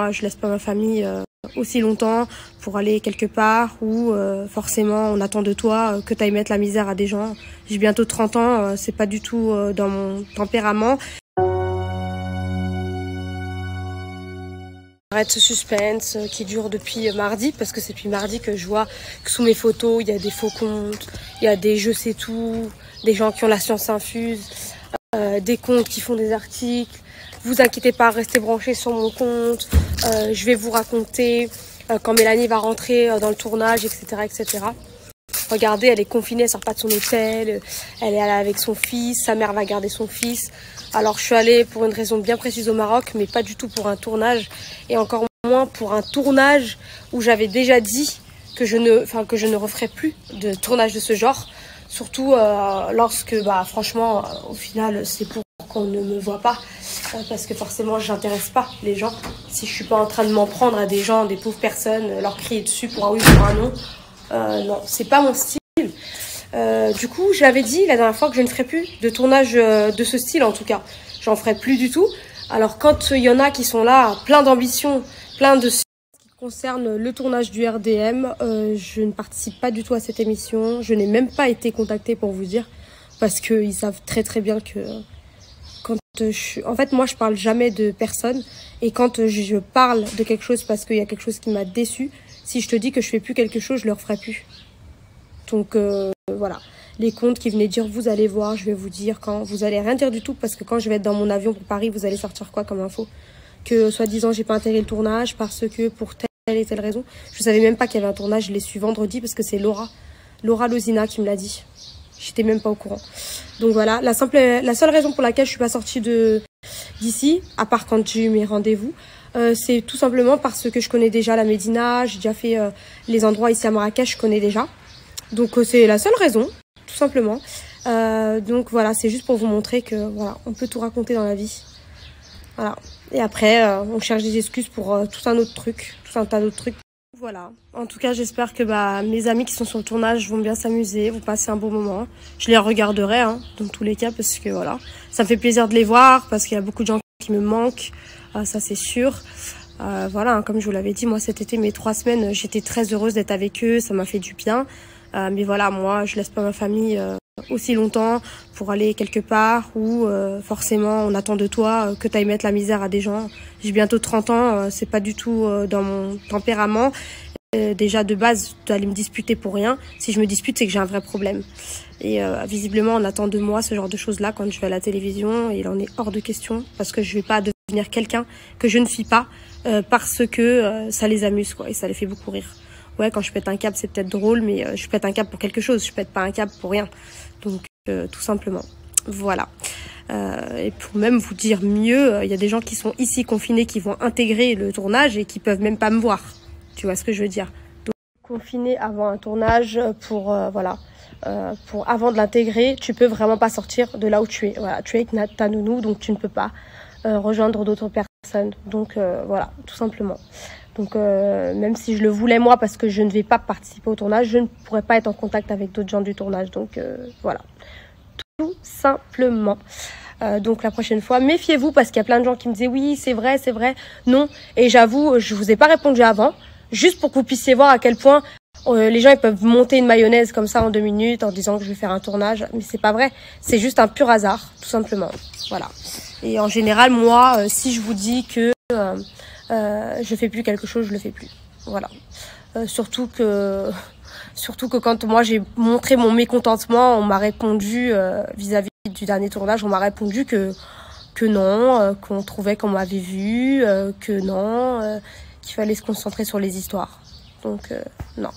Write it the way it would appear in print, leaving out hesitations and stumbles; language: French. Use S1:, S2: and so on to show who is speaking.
S1: moi, je laisse pas ma famille aussi longtemps pour aller quelque part où forcément on attend de toi que tu ailles mettre la misère à des gens. J'ai bientôt 30 ans, c'est pas du tout dans mon tempérament. Arrête ce suspense qui dure depuis mardi, parce que c'est depuis mardi que je vois que sous mes photos, il y a des faux comptes, il y a des je sais tout, des gens qui ont la science infuse, des comptes qui font des articles. Vous inquiétez pas, restez branchés sur mon compte, je vais vous raconter quand Mélanie va rentrer dans le tournage, etc., etc. Regardez, elle est confinée, elle sort pas de son hôtel, elle est allée avec son fils, sa mère va garder son fils. Alors je suis allée pour une raison bien précise au Maroc, mais pas du tout pour un tournage, et encore moins pour un tournage où j'avais déjà dit que je ne referais plus de tournage de ce genre. Surtout lorsque, franchement, au final, c'est pour qu'on ne me voit pas, parce que forcément, j'intéresse pas les gens. Si je suis pas en train de m'en prendre à des gens, des pauvres personnes, leur crier dessus pour un oui ou pour un non. Non, c'est pas mon style. Du coup, je l'avais dit la dernière fois que je ne ferai plus de tournage de ce style, en tout cas. J'en ferai plus du tout. Alors, quand il y en a qui sont là, plein d'ambition, plein de... Ce qui concerne le tournage du RDM, je ne participe pas du tout à cette émission. Je n'ai même pas été contactée pour vous dire, parce qu'ils savent très très bien que... En fait, moi, je parle jamais de personne. Et quand je parle de quelque chose parce qu'il y a quelque chose qui m'a déçu, si je te dis que je fais plus quelque chose, je le referai plus. Donc voilà, les comptes qui venaient dire vous allez voir, je vais vous dire quand, vous allez rien dire du tout, parce que quand je vais être dans mon avion pour Paris, vous allez sortir quoi comme info? Que soi-disant j'ai pas intégré le tournage parce que pour telle et telle raison. Je savais même pas qu'il y avait un tournage, je l'ai su vendredi parce que c'est Laura Lozina qui me l'a dit. J'étais même pas au courant. Donc voilà, la seule raison pour laquelle je suis pas sortie d'ici, à part quand j'ai eu mes rendez-vous, c'est tout simplement parce que je connais déjà la Médina, j'ai déjà fait les endroits ici à Marrakech, je connais déjà. Donc c'est la seule raison, tout simplement. Donc voilà, c'est juste pour vous montrer que voilà, on peut tout raconter dans la vie. Voilà. Et après, on cherche des excuses pour tout un autre truc, tout un tas d'autres trucs. Voilà. En tout cas, j'espère que mes amis qui sont sur le tournage vont bien s'amuser, vont passer un bon moment. Je les regarderai, hein, dans tous les cas, parce que voilà, ça me fait plaisir de les voir, parce qu'il y a beaucoup de gens qui me manquent, ça c'est sûr. Voilà, hein, comme je vous l'avais dit, moi cet été, mes 3 semaines, j'étais très heureuse d'être avec eux, ça m'a fait du bien. Mais voilà, moi, je laisse pas ma famille aussi longtemps pour aller quelque part où forcément on attend de toi que tu ailles mettre la misère à des gens. J'ai bientôt 30 ans, c'est pas du tout dans mon tempérament. Déjà de base, d'aller me disputer pour rien. Si je me dispute, c'est que j'ai un vrai problème. Et visiblement, on attend de moi ce genre de choses-là quand je vais à la télévision. Et il en est hors de question, parce que je vais pas devenir quelqu'un que je ne suis pas parce que ça les amuse, quoi, et ça les fait beaucoup rire. Ouais, quand je pète un câble, c'est peut-être drôle, mais je pète un câble pour quelque chose. Je pète pas un câble pour rien. Donc, tout simplement. Voilà. Et pour même vous dire mieux, il y a des gens qui sont ici confinés, qui vont intégrer le tournage et qui peuvent même pas me voir. Tu vois ce que je veux dire? Donc, confiné avant un tournage pour avant de l'intégrer, tu peux vraiment pas sortir de là où tu es. Voilà, tu es avec ta nounou, donc tu ne peux pas rejoindre d'autres personnes. Donc voilà, tout simplement. Donc même si je le voulais moi, parce que je ne vais pas participer au tournage, je ne pourrais pas être en contact avec d'autres gens du tournage. Donc voilà, tout simplement. Donc la prochaine fois, méfiez-vous, parce qu'il y a plein de gens qui me disaient oui, c'est vrai, non. Et j'avoue, je vous ai pas répondu avant, juste pour que vous puissiez voir à quel point les gens ils peuvent monter une mayonnaise comme ça en 2 minutes en disant que je vais faire un tournage. Mais c'est pas vrai, c'est juste un pur hasard, tout simplement. Voilà. Et en général, moi, si je vous dis que je fais plus quelque chose, je le fais plus. Voilà. Surtout que quand moi j'ai montré mon mécontentement, on m'a répondu vis-à-vis du dernier tournage, on m'a répondu que non, qu'on trouvait qu'on m'avait vu, que non, qu'il fallait se concentrer sur les histoires. Donc non.